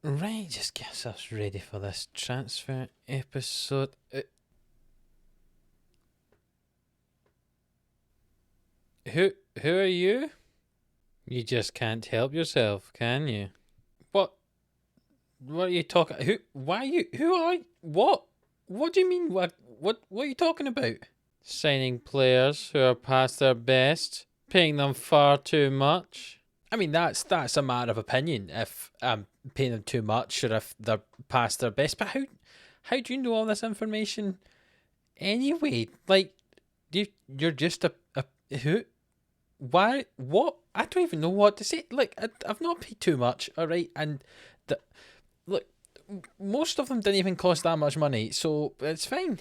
Right, just get ourselves ready for this transfer episode. Who who are you? You just can't help yourself, can you? What what are you talking? Who? Why are you? Who are? What? What do you mean? What are you talking about? Signing players who are past their best, paying them far too much. I mean, that's a matter of opinion. If I'm paying them too much, or if they're past their best. But how do you know all this information anyway? Like, you're just a who? Why? What? I don't even know what to say. Like, I've not paid too much, all right, and the look, most of them didn't even cost that much money, so it's fine.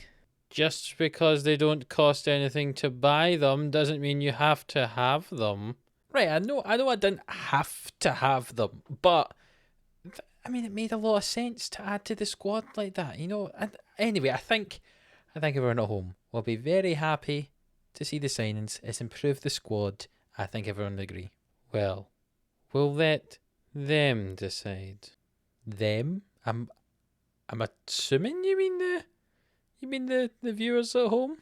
Just because they don't cost anything to buy them doesn't mean you have to have them. Right, I know I didn't have to have them, but I mean it made a lot of sense to add to the squad like that, you know. And anyway, I think everyone at home will be very happy to see the signings. It's improved the squad. I think everyone will agree. Well, we'll let them decide. Them? I'm assuming you mean the viewers at home?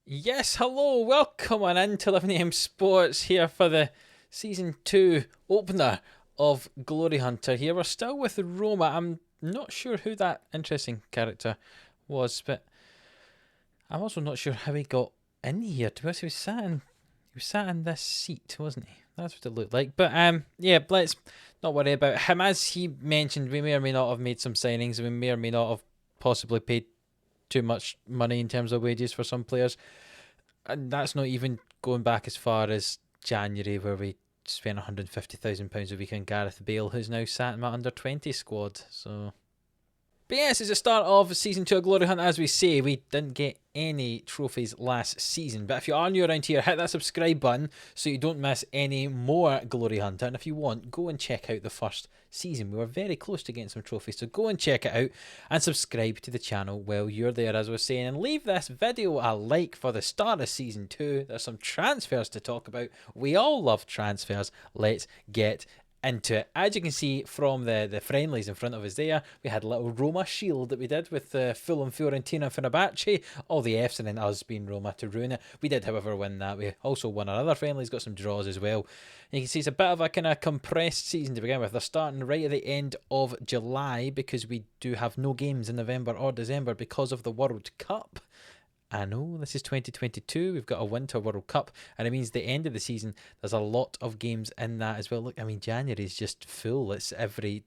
Yes, hello, welcome on into 11am Sports here for the Season 2 opener of Glory Hunter here. We're still with Roma. I'm not sure who that interesting character was, but I'm also not sure how he got in here. To be honest, he was sat in this seat, wasn't he? That's what it looked like. But yeah, let's not worry about him. As he mentioned, we may or may not have made some signings, and we may or may not have possibly paid too much money in terms of wages for some players. And that's not even going back as far as January, where we spent £150,000 a week on Gareth Bale, who's now sat in my under-20 squad. So, but yes, it's the start of Season 2 of Glory Hunt. As we say, we didn't get any trophies last season. But if you are new around here, hit that subscribe button so you don't miss any more Glory Hunter. And if you want, go and check out the first season. We were very close to getting some trophies, so go and check it out and subscribe to the channel while you're there, as I was saying. And leave this video a like for the start of Season 2. There's some transfers to talk about. We all love transfers. Let's get into it. As you can see from the friendlies in front of us there, we had a little Roma shield that we did with Fulham, Fiorentina and Fenerbahce, all the Fs, and then us being Roma to ruin it. We did, however, win that. We also won our other friendlies, got some draws as well. And you can see it's a bit of a kind of compressed season to begin with. They're starting right at the end of July because we do have no games in November or December because of the World Cup. I know this is 2022. We've got a Winter World Cup, and it means the end of the season. There's a lot of games in that as well. Look, I mean, January is just full. It's every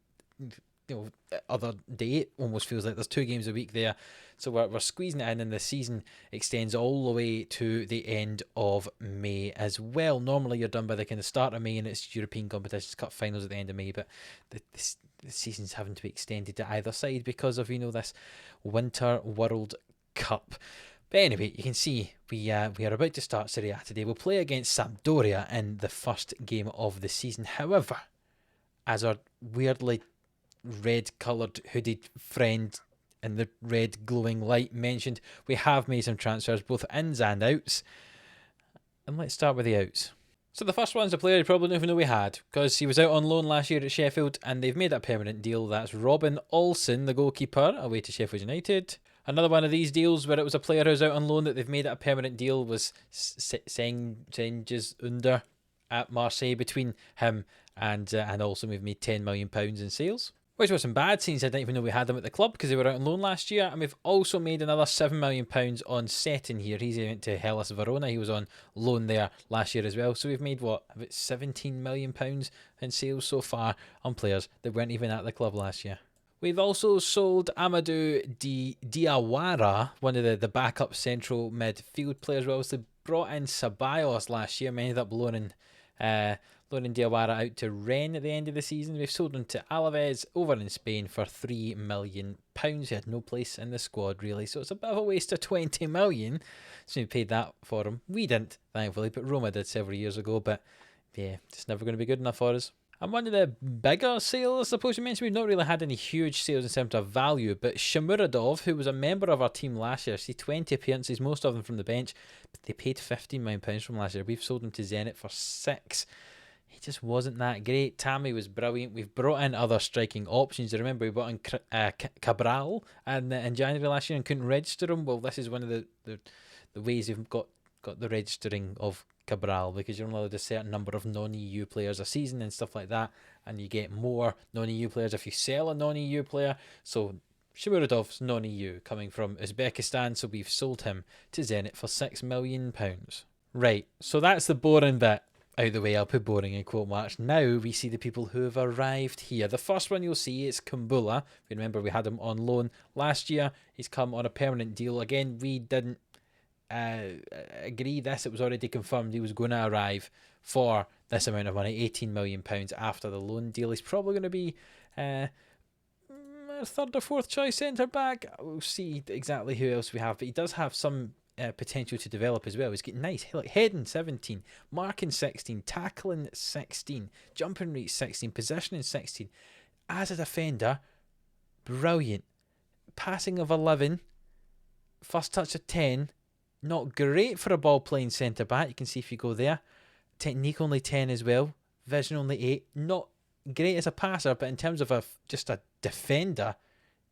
other day. It almost feels like there's 2 games a week there. So we're squeezing it in, and the season extends all the way to the end of May as well. Normally, you're done by the kind of start of May, and it's European competitions, cup finals at the end of May. But the season's having to be extended to either side because of this Winter World Cup. But anyway, you can see we are about to start SerieA today. We'll play against Sampdoria in the first game of the season. However, as our weirdly red-coloured hooded friend in the red glowing light mentioned, we have made some transfers, both ins and outs. And let's start with the outs. So the first one's a player you probably don't even know we had, because he was out on loan last year at Sheffield, and they've made a permanent deal. That's Robin Olsen, the goalkeeper, away to Sheffield United. Another one of these deals where it was a player who's out on loan that they've made it a permanent deal was Cengiz Under at Marseille. Between him and Olsen, we've made £10 million in sales, which wasn't bad since I didn't even know we had them at the club because they were out on loan last year. And we've also made another £7 million on Settin here. He's went to Hellas Verona. He was on loan there last year as well. So we've made, about £17 million in sales so far on players that weren't even at the club last year. We've also sold Amadou Diawara, one of the backup central midfield players. We obviously brought in Ceballos last year, ended up loaning Loaning Diawara out to Rennes at the end of the season. We've sold him to Alaves over in Spain for £3 million. He had no place in the squad, really, so it's a bit of a waste of 20 million. So we paid that for him. We didn't, thankfully, but Roma did several years ago. But yeah, it's never going to be good enough for us. And one of the bigger sales, I suppose you mentioned, we've not really had any huge sales in terms of value, but Shamuradov, who was a member of our team last year, see 20 appearances, most of them from the bench, but they paid £15 million from last year. We've sold him to Zenit for 6. He just wasn't that great. Tammy was brilliant. We've brought in other striking options. I remember we brought in Cabral in January last year and couldn't register him. Well, this is one of the ways we've got the registering of Cabral, because you're only allowed a certain number of non-EU players a season and stuff like that, and you get more non-EU players if you sell a non-EU player. So Shamuradov's non-EU, coming from Uzbekistan, so we've sold him to Zenit for £6 million. Right, so that's the boring bit out of the way. I'll put boring in quote marks. Now we see the people who have arrived here. The first one you'll see is Kumbula. If you remember, we had him on loan last year. He's come on a permanent deal. Again, we didn't agree this. It was already confirmed he was going to arrive for this amount of money, £18 million after the loan deal. He's probably going to be third or fourth choice centre back. We'll see exactly who else we have, but he does have some potential to develop as well. He's getting nice, like heading 17, marking 16, tackling 16, jumping rate 16, positioning 16. As a defender, brilliant. Passing of 11, first touch of 10. Not great for a ball playing centre back. You can see if you go there. Technique only 10 as well. Vision only 8. Not great as a passer, but in terms of just a defender,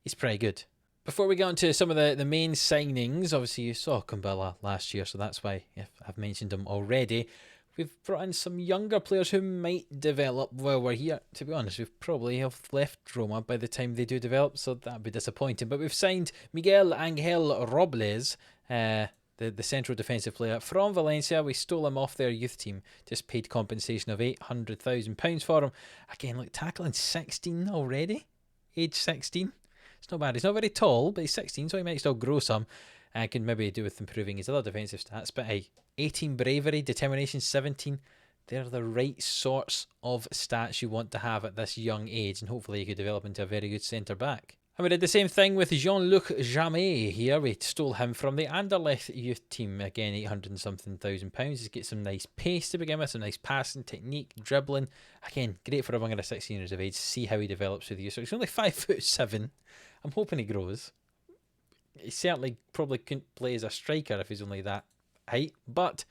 he's pretty good. Before we get on to some of the main signings, obviously you saw Kumbula last year, so that's why I've mentioned him already. We've brought in some younger players who might develop while we're here. To be honest, we've probably have left Roma by the time they do develop, so that'd be disappointing. But we've signed Miguel Angel Robles, the central defensive player from Valencia. We stole him off their youth team, just paid compensation of £800,000 for him. Again, look, tackling 16 already, age 16. It's not bad. He's not very tall, but he's 16, so he might still grow some. And can maybe do with improving his other defensive stats. But hey, 18 bravery, determination 17. They're the right sorts of stats you want to have at this young age, and hopefully he could develop into a very good centre back. And we did the same thing with Jean-Luc Jamet here. We stole him from the Anderlecht youth team. Again, 800 and something thousand pounds. He's got some nice pace to begin with, some nice passing, technique, dribbling. Again, great for a winger of 16 years of age. See how he develops with you. So he's only 5'7". I'm hoping he grows. He certainly probably couldn't play as a striker if he's only that height. But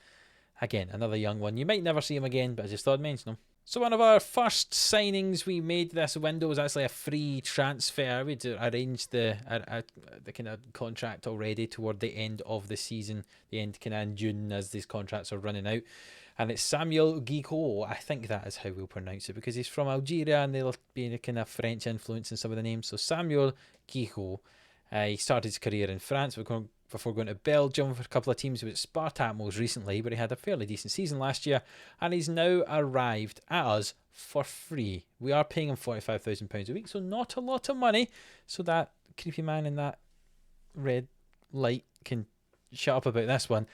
again, another young one. You might never see him again, but I just thought I'd mention him. So one of our first signings we made this window was actually a free transfer. We'd arranged the kind of contract already toward the end of the season, the end kind of in June as these contracts are running out. And it's Samuel Guico. I think that is how we'll pronounce it, because he's from Algeria and there'll be a kind of French influence in some of the names. So Samuel Guico. He started his career in France before going to Belgium for a couple of teams. He was at Spartak most recently, but he had a fairly decent season last year, and he's now arrived at us for free. We are paying him £45,000 a week, so not a lot of money. So that creepy man in that red light can shut up about this one.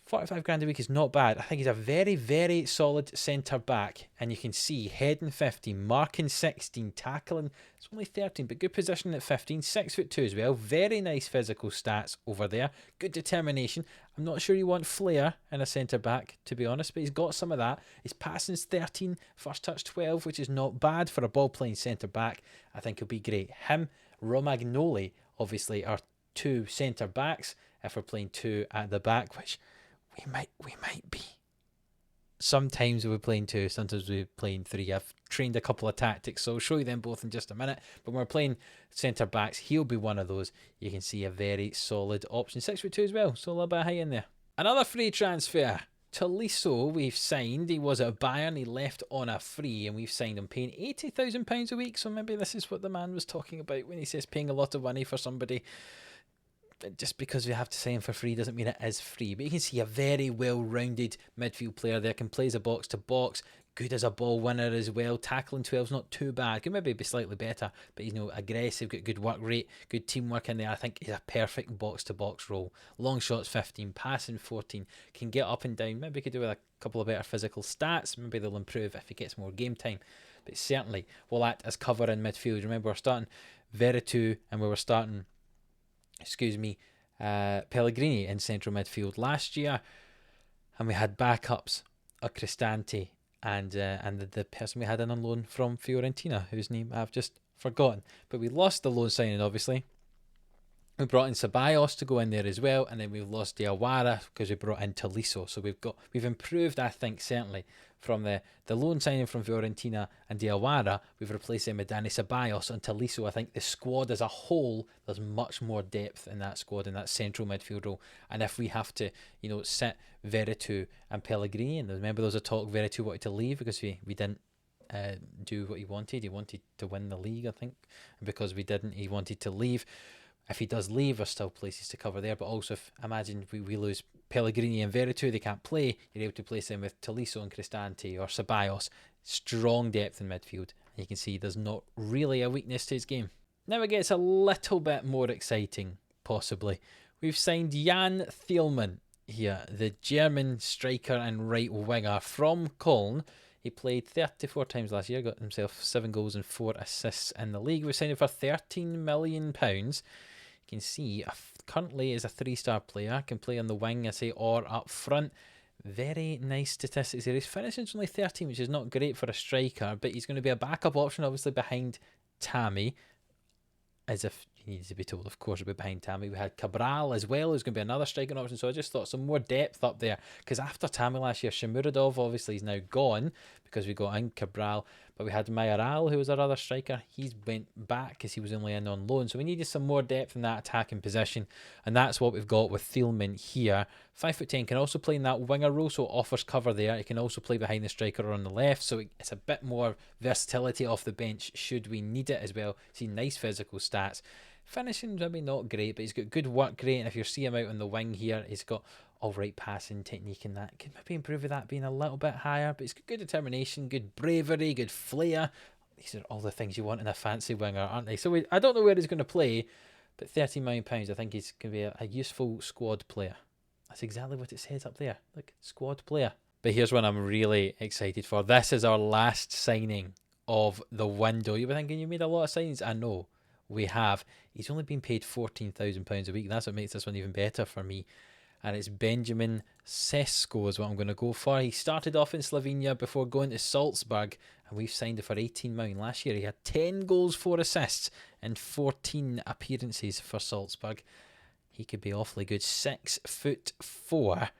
45 grand a week is not bad. I think he's a very, very solid centre back, and you can see heading 15, marking 16, tackling. It's only 13, but good positioning at 15, 6'2" as well. Very nice physical stats over there. Good determination. I'm not sure you want flair in a centre back, to be honest, but he's got some of that. His passing's 13, first touch 12, which is not bad for a ball playing centre back. I think he'll be great. Him, Romagnoli, obviously, are two centre backs. If we're playing two at the back, which we might be. Sometimes we're playing two, sometimes we're playing three. I've trained a couple of tactics, so I'll show you them both in just a minute. But when we're playing centre backs, he'll be one of those. You can see a very solid option. 6'2" as well, so a little bit high in there. Another free transfer. Tolisso, we've signed. He was at Bayern. He left on a free, and we've signed him paying £80,000 a week. So maybe this is what the man was talking about when he says paying a lot of money for somebody. Just because we have to sign for free doesn't mean it is free. But you can see a very well-rounded midfield player there. Can play as a box-to-box. good as a ball winner as well. Tackling 12's not too bad. Could maybe be slightly better, but he's aggressive, got good work rate, good teamwork in there. I think he's a perfect box-to-box role. Long shots 15, passing 14, can get up and down. Maybe could do with a couple of better physical stats. Maybe they'll improve if he gets more game time. But certainly will act as cover in midfield. Remember, we're starting Veretout and we were starting, Pellegrini in central midfield last year, and we had backups of Cristante and the person we had in on loan from Fiorentina, whose name I've just forgotten. But we lost the loan signing, obviously. We brought in Ceballos to go in there as well, and then we've lost Diawara because we brought in Tolisso. So we've improved, I think, certainly from the loan signing from Fiorentina and Diawara. We've replaced them with Dani Ceballos and Tolisso. I think the squad as a whole, there's much more depth in that squad, in that central midfield role. And if we have to, sit Veretout and Pellegrini, and remember there was a talk Veretout wanted to leave because we didn't do what he wanted. He wanted to win the league, I think, and because we didn't, he wanted to leave. If he does leave, there's still places to cover there. But also, imagine we lose Pellegrini and Veretout, they can't play. You're able to place them with Tolisso and Cristante or Ceballos. Strong depth in midfield. And you can see there's not really a weakness to his game. Now it gets a little bit more exciting, possibly. We've signed Jan Thielmann here, the German striker and right winger from Köln. He played 34 times last year, got himself 7 goals and 4 assists in the league. We signed him for £13 million. You can see currently is a 3-star player, can play on the wing, or up front. Very nice statistics here. His finishing's only 13, which is not great for a striker, but he's going to be a backup option, obviously, behind Tammy. As if he needs to be told, of course, he'll be behind Tammy. We had Cabral as well, who's going to be another striking option, so I just thought some more depth up there, because after Tammy last year, Shamuradov obviously is now gone, because we got in Cabral, but we had Mayoral, who was our other striker. He's went back because he was only in on loan, so we needed some more depth in that attacking position, and that's what we've got with Thielmann here. 5'10", can also play in that winger role, so offers cover there. He can also play behind the striker or on the left, so it's a bit more versatility off the bench should we need it as well. See, nice physical stats. Finishing maybe not great, but he's got good work rate, and if you see him out on the wing here, he's got alright passing technique, and that could maybe improve with that being a little bit higher, but he's got good determination, good bravery, good flair. These are all the things you want in a fancy winger, aren't they? So I don't know where he's going to play, but £13 million, I think he's going to be a useful squad player. That's exactly what it says up there. Look, squad player. But here's one I'm really excited for. This is our last signing of the window. You were thinking you made a lot of signings. I know we have. He's only been paid £14,000 a week. That's what makes this one even better for me. And it's Benjamin Sesko is what I'm going to go for. He started off in Slovenia before going to Salzburg, and we've signed him for £18 million. Last year he had 10 goals, 4 assists in 14 appearances for Salzburg. He could be awfully good. 6'4",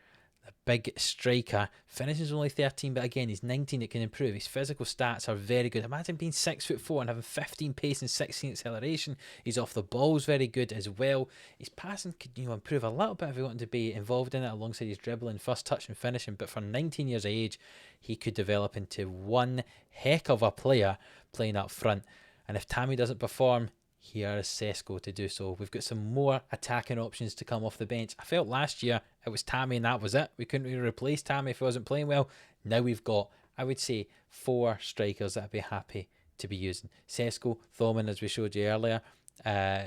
the big striker. Finishing's only 13, but again, he's 19. It can improve. His physical stats are very good. Imagine being 6'4" and having 15 pace and 16 acceleration. He's off the ball's very good as well. His passing could improve a little bit if he wanted to be involved in it alongside his dribbling, first touch and finishing. But for 19 years of age, he could develop into one heck of a player playing up front. And if Tammy doesn't perform, here is Sesko to do so. We've got some more attacking options to come off the bench. I felt last year it was Tammy and that was it. We couldn't really replace Tammy if he wasn't playing well. Now we've got, I would say, 4 strikers that I'd be happy to be using. Sesko, Thoman, as we showed you earlier.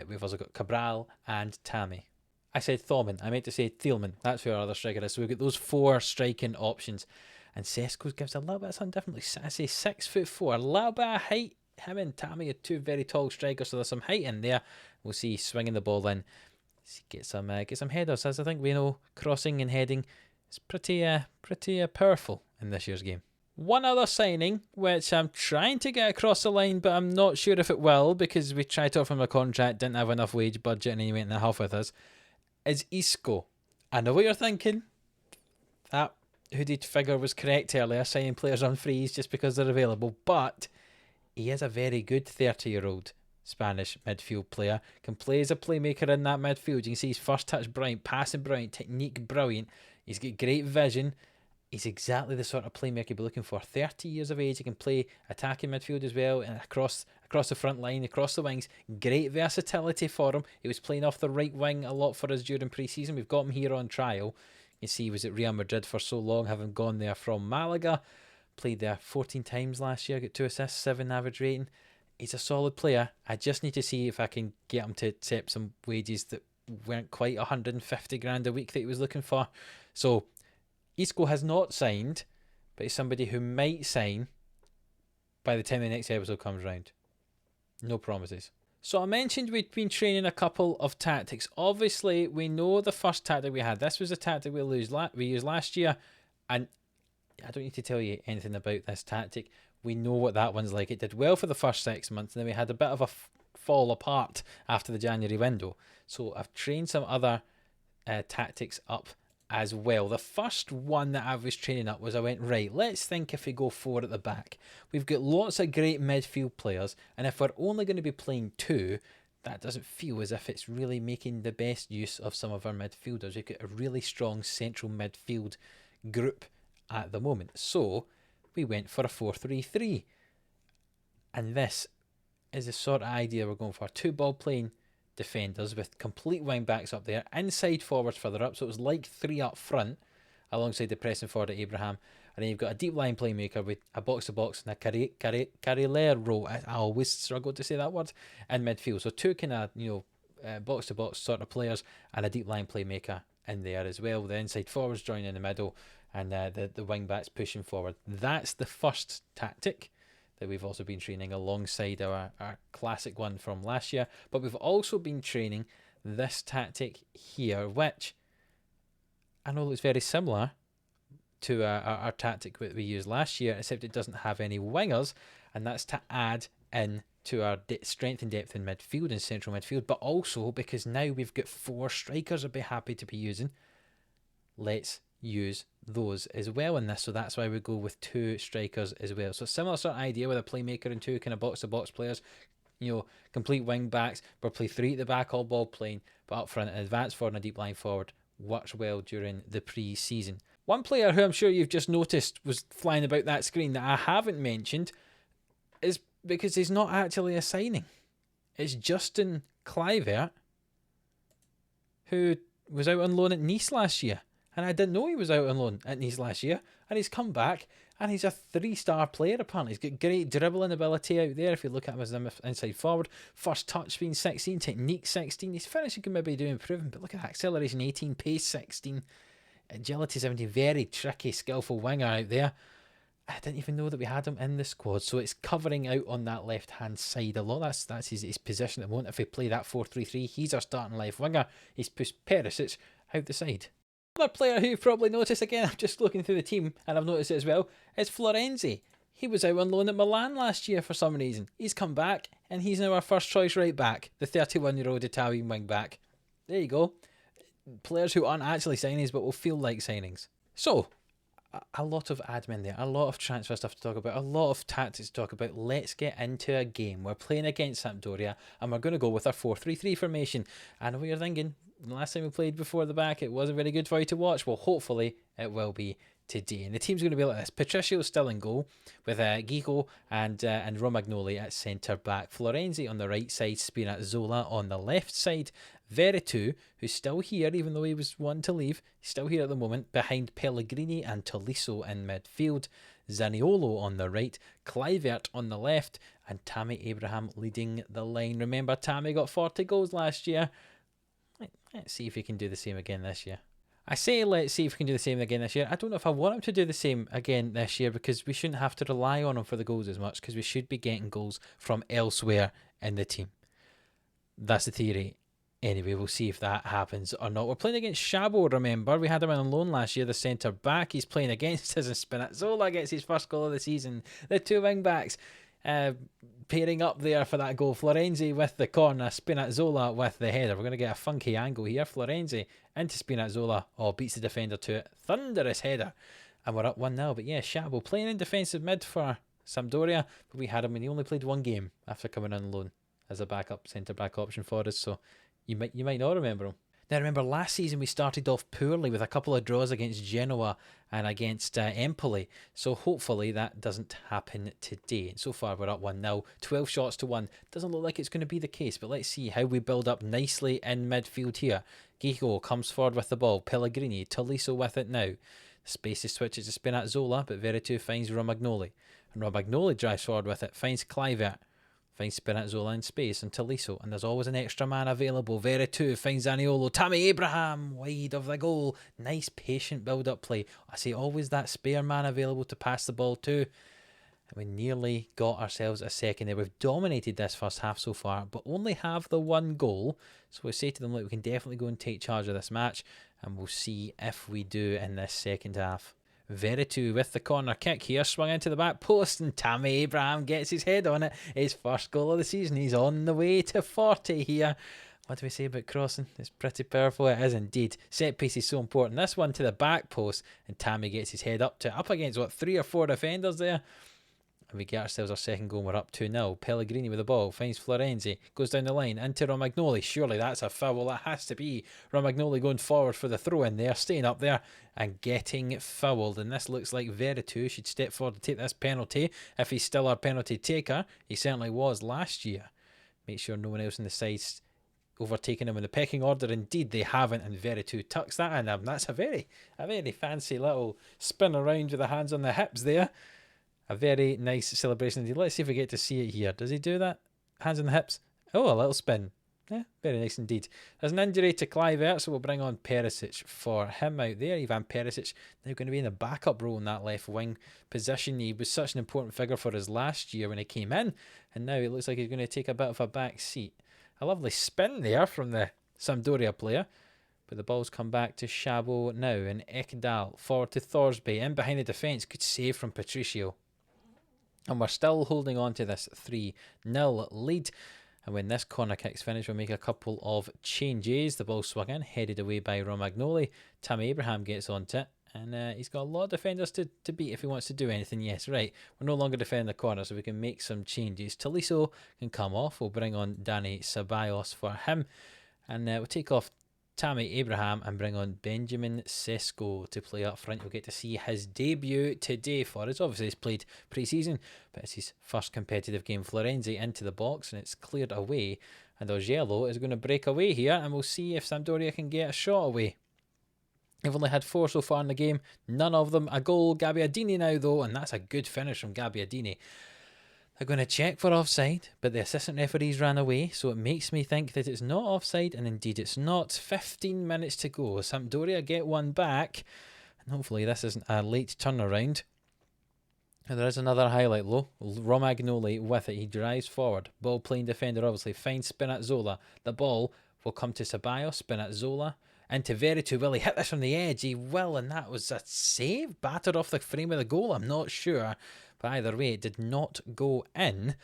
We've also got Cabral and Tammy. I said Thoman. I meant to say Thielmann. That's who our other striker is. So we've got those 4 striking options. And Sesko gives a little bit of something differently. I say 6'4", a little bit of height. Him and Tammy are 2 very tall strikers, so there's some height in there. We'll see swinging the ball in. Get some headers, as I think we know. Crossing and heading is pretty powerful in this year's game. One other signing, which I'm trying to get across the line, but I'm not sure if it will, because we tried to offer him a contract, didn't have enough wage budget, and he went in half with us, is Isco. I know what you're thinking. That hooded figure was correct earlier, signing players on freeze just because they're available, but he is a very good 30-year-old Spanish midfield player. Can play as a playmaker in that midfield. You can see his first touch brilliant, passing brilliant, technique brilliant. He's got great vision. He's exactly the sort of playmaker you'd be looking for. 30 years of age. He can play attacking midfield as well, and across the front line, across the wings. Great versatility for him. He was playing off the right wing a lot for us during pre-season. We've got him here on trial. You see he was at Real Madrid for so long, having gone there from Malaga. played there 14 times last year, got 2 assists, 7 average rating. He's a solid player. I just need to see if I can get him to accept some wages that weren't quite 150 grand a week that he was looking for. So Isco has not signed, but he's somebody who might sign by the time the next episode comes round. No promises. So I mentioned we'd been training a couple of tactics. Obviously, we know the first tactic we had. This was a tactic we used last year, and I don't need to tell you anything about this tactic. We know what that one's like. It did well for the first 6 months, and then we had a bit of a fall apart after the January window. So I've trained some other tactics up as well. The first one that I was training up was I went, right, let's think if we go 4 at the back. We've got lots of great midfield players, and if we're only going to be playing 2, that doesn't feel as if it's really making the best use of some of our midfielders. We've got a really strong central midfield group at the moment. So we went for a 4-3-3. And this is the sort of idea we're going for. 2 ball playing defenders with complete wing backs up there, inside forwards further up. So it was like 3 up front alongside the pressing forward at Abraham. And then you've got a deep line playmaker with a box to box and a carrilero. I always struggle to say that word in midfield. So 2 kind of box to box sort of players and a deep line playmaker in there as well. The inside forwards joining in the middle and the wing backs pushing forward. That's the first tactic that we've also been training alongside our classic one from last year. But we've also been training this tactic here, which I know looks very similar to our tactic that we used last year, except it doesn't have any wingers, and that's to add in to our strength and depth in midfield and central midfield, but also because now we've got 4 strikers I'd be happy to be using, let's use those as well in this. So that's why we go with 2 strikers as well. So similar sort of idea with a playmaker and 2 kind of box to box players, complete wing backs. We'll play 3 at the back, all ball playing, but up front an advanced forward and a deep line forward works well during the pre-season. One player who I'm sure you've just noticed was flying about that screen that I haven't mentioned is because he's not actually a signing. It's Justin Kluivert, who was out on loan at Nice last year. And I didn't know he was out on loan at Nice last year. And he's come back, and he's a 3-star player apparently. He's got great dribbling ability out there. If you look at him as an inside forward, first touch speed 16, technique 16. His finishing can maybe do improving, but look at that, acceleration 18, pace 16, agility 17. Very tricky, skillful winger out there. I didn't even know that we had him in the squad. So it's covering out on that left-hand side a lot. That's his position at the moment. If we play that 4-3-3, he's our starting left winger. He's pushed Perisic out the side. Another player who you've probably noticed, again, I'm just looking through the team and I've noticed it as well, is Florenzi. He was out on loan at Milan last year for some reason. He's come back and he's now our first choice right back, the 31-year-old Italian wing back. There you go. Players who aren't actually signings but will feel like signings. So, a lot of admin there, a lot of transfer stuff to talk about, a lot of tactics to talk about. Let's get into a game. We're playing against Sampdoria and we're going to go with our 4-3-3 formation. I know what you're thinking. The last time we played before the back, it wasn't very good for you to watch. Well, hopefully it will be today. And the team's going to be like this. Patricio's still in goal with Gigo and Romagnoli at centre back. Florenzi on the right side, Spinazzola on the left side. Veretout, who's still here, even though he was wanting to leave, he's still here at the moment, behind Pellegrini and Tolisso in midfield. Zaniolo on the right, Kluivert on the left, and Tammy Abraham leading the line. Remember, Tammy got 40 goals last year. Let's see if he can do the same again this year. I say let's see if we can do the same again this year. I don't know if I want him to do the same again this year because we shouldn't have to rely on him for the goals as much because we should be getting goals from elsewhere in the team. That's the theory. Anyway, we'll see if that happens or not. We're playing against Szabo, remember. We had him on loan last year, the centre back. He's playing against us, and Spinazzola gets his first goal of the season. The 2 wing backs pairing up there for that goal. Florenzi with the corner, Spinazzola with the header. We're going to get a funky angle here. Florenzi into Spinazzola. Oh, beats the defender to it. Thunderous header. And we're up 1-0. But yeah, Szabo playing in defensive mid for Sampdoria. But we had him and he only played 1 game after coming on loan as a backup centre-back option for us. So you might not remember him. Now remember, last season we started off poorly with a couple of draws against Genoa and against Empoli. So hopefully that doesn't happen today. And so far we're up 1-0, 12 shots to 1. Doesn't look like it's going to be the case, but let's see how we build up nicely in midfield here. Gigo comes forward with the ball. Pellegrini, Tolisso with it now. Spaces switches to Spinazzola, but Veretout finds Romagnoli. And Romagnoli drives forward with it, finds Kluivert. Finds Spinazzola in space and Tolisso, and there's always an extra man available. Veretout finds Zaniolo. Tammy Abraham wide of the goal. Nice patient build-up play. I say always that spare man available to pass the ball to. And we nearly got ourselves a second there. We've dominated this first half so far, but only have the one goal. So we say to them, look, we can definitely go and take charge of this match, and we'll see if we do in this second half. Veretout with the corner kick here, swung into the back post, and Tammy Abraham gets his head on it. His first goal of the season. He's on the way to 40 here. What do we say about crossing? It's pretty powerful. It is indeed. Set piece is so important. This one to the back post, and Tammy gets his head up against, 3 or 4 defenders there. And we get ourselves our second goal. We're up 2-0. Pellegrini with the ball, finds Florenzi, goes down the line into Romagnoli. Surely that's a foul. That has to be. Romagnoli going forward for the throw in there, staying up there and getting fouled. And this looks like Veretout should step forward to take this penalty. If he's still our penalty taker, he certainly was last year. Make sure no one else in the side's overtaking him in the pecking order. Indeed they haven't, and Veretout tucks that in. That's a very fancy little spin around with the hands on the hips there. A very nice celebration indeed. Let's see if we get to see it here. Does he do that? Hands on the hips. Oh, a little spin. Yeah, very nice indeed. There's an injury to Kluivert, so we'll bring on Perisic for him out there. Ivan Perisic now going to be in the backup role in that left wing position. He was such an important figure for us last year when he came in, and now it looks like he's going to take a bit of a back seat. A lovely spin there from the Sampdoria player. But the ball's come back to Chabot now, and Ekdal forward to Thorsby. In behind the defence. Good save from Patricio. And we're still holding on to this 3-0 lead. And when this corner kick's finished, we'll make a couple of changes. The ball swung in, headed away by Romagnoli. Tammy Abraham gets onto it. And he's got a lot of defenders to beat if he wants to do anything. Yes, right. We're no longer defending the corner, so we can make some changes. Tolisso can come off. We'll bring on Dani Ceballos for him. And we'll take off Tammy Abraham and bring on Benjamin Sesko to play up front. We'll get to see his debut today for us. Obviously he's played pre-season, but it's his first competitive game. Florenzi into the box and it's cleared away, and Ogello is going to break away here, and we'll see if Sampdoria can get a shot away. They've only had 4 so far in the game, none of them a goal. Gabbiadini now though, and that's a good finish from Gabbiadini. They're going to check for offside, but the assistant referees ran away, so it makes me think that it's not offside, and indeed it's not. 15 minutes to go. Sampdoria get one back, and hopefully this isn't a late turnaround. And there is another highlight though. Romagnoli with it. He drives forward. Ball playing defender obviously. Finds Spinazzola. The ball will come to Ceballos. Spinazzola into Veretout. Will he hit this from the edge? He will, and that was a save. Battered off the frame of the goal. I'm not sure. But either way, it did not go in.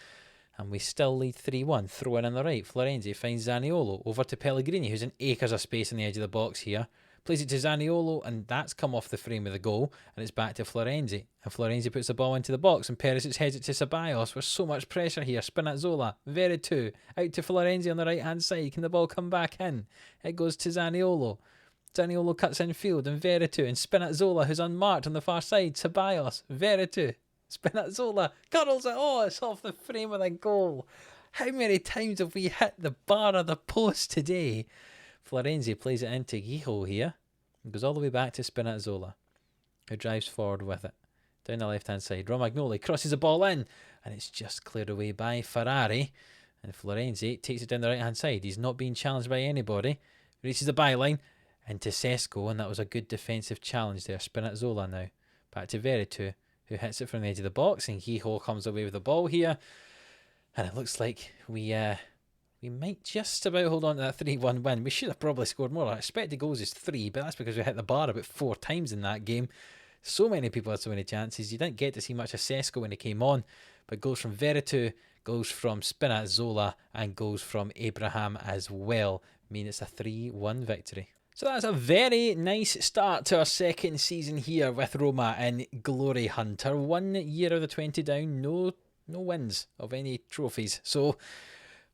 And we still lead 3-1. Throw in on the right. Florenzi finds Zaniolo. Over to Pellegrini, who's in acres of space on the edge of the box here. Plays it to Zaniolo, and that's come off the frame of the goal. And it's back to Florenzi. And Florenzi puts the ball into the box, and Perisic heads it to Ceballos. There's so much pressure here. Spinazzola, Veretout, out to Florenzi on the right-hand side. Can the ball come back in? It goes to Zaniolo. Zaniolo cuts in field, and Veretout, and Spinazzola, who's unmarked on the far side. Ceballos, Veretout. Spinazzola curls it. Oh, it's off the frame of the goal. How many times have we hit the bar of the post today? Florenzi plays it into Guijo here. It goes all the way back to Spinazzola, who drives forward with it. Down the left-hand side. Romagnoli crosses the ball in, and it's just cleared away by Ferrari. And Florenzi takes it down the right-hand side. He's not being challenged by anybody. Reaches the byline into Sesko, and that was a good defensive challenge there. Spinazzola now. Back to Veretout, who hits it from the edge of the box, and Guijo comes away with the ball here. And it looks like we might just about hold on to that 3-1 win. We should have probably scored more. Our expected goals is 3, but that's because we hit the bar about 4 times in that game. So many people had so many chances. You didn't get to see much of Sesko when he came on, but goals from Veretout, goals from Spinazzola, and goals from Abraham as well mean it's a 3-1 victory. So that's a very nice start to our second season here with Roma in Glory Hunter. 1 year of the 20 down, no wins of any trophies. So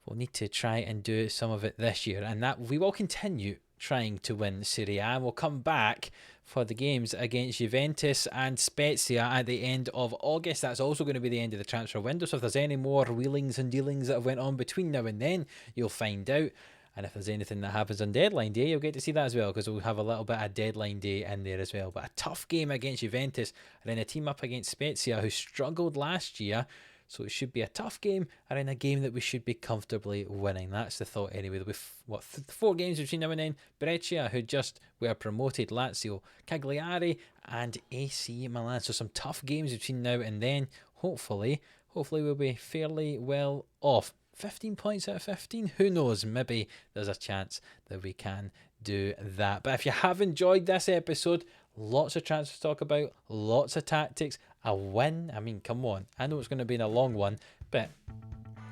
we'll need to try and do some of it this year, and that we will continue trying to win SerieA, and we'll come back for the games against Juventus and Spezia at the end of August. That's also going to be the end of the transfer window, so if there's any more wheelings and dealings that have went on between now and then, you'll find out. And if there's anything that happens on deadline day, you'll get to see that as well, because we'll have a little bit of deadline day in there as well. But a tough game against Juventus, and then a team up against SerieA who struggled last year. So it should be a tough game, and in a game that we should be comfortably winning. That's the thought anyway. There'll be 4 games between now and then. Brescia, who just were promoted, Lazio, Cagliari, and AC Milan. So some tough games between now and then. Hopefully we'll be fairly well off. 15 points out of 15? Who knows? Maybe there's a chance that we can do that. But if you have enjoyed this episode, lots of transfers to talk about, lots of tactics, a win. I mean, come on. I know it's going to be a long one, but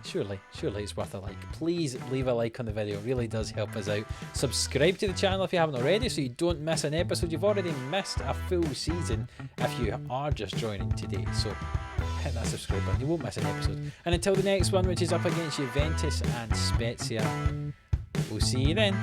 surely it's worth a like. Please leave a like on the video. It really does help us out. Subscribe to the channel if you haven't already, so you don't miss an episode. You've already missed a full season if you are just joining today. So hit that subscribe button. You won't miss an episode. And until the next one, which is up against Juventus and Spezia, we'll see you then.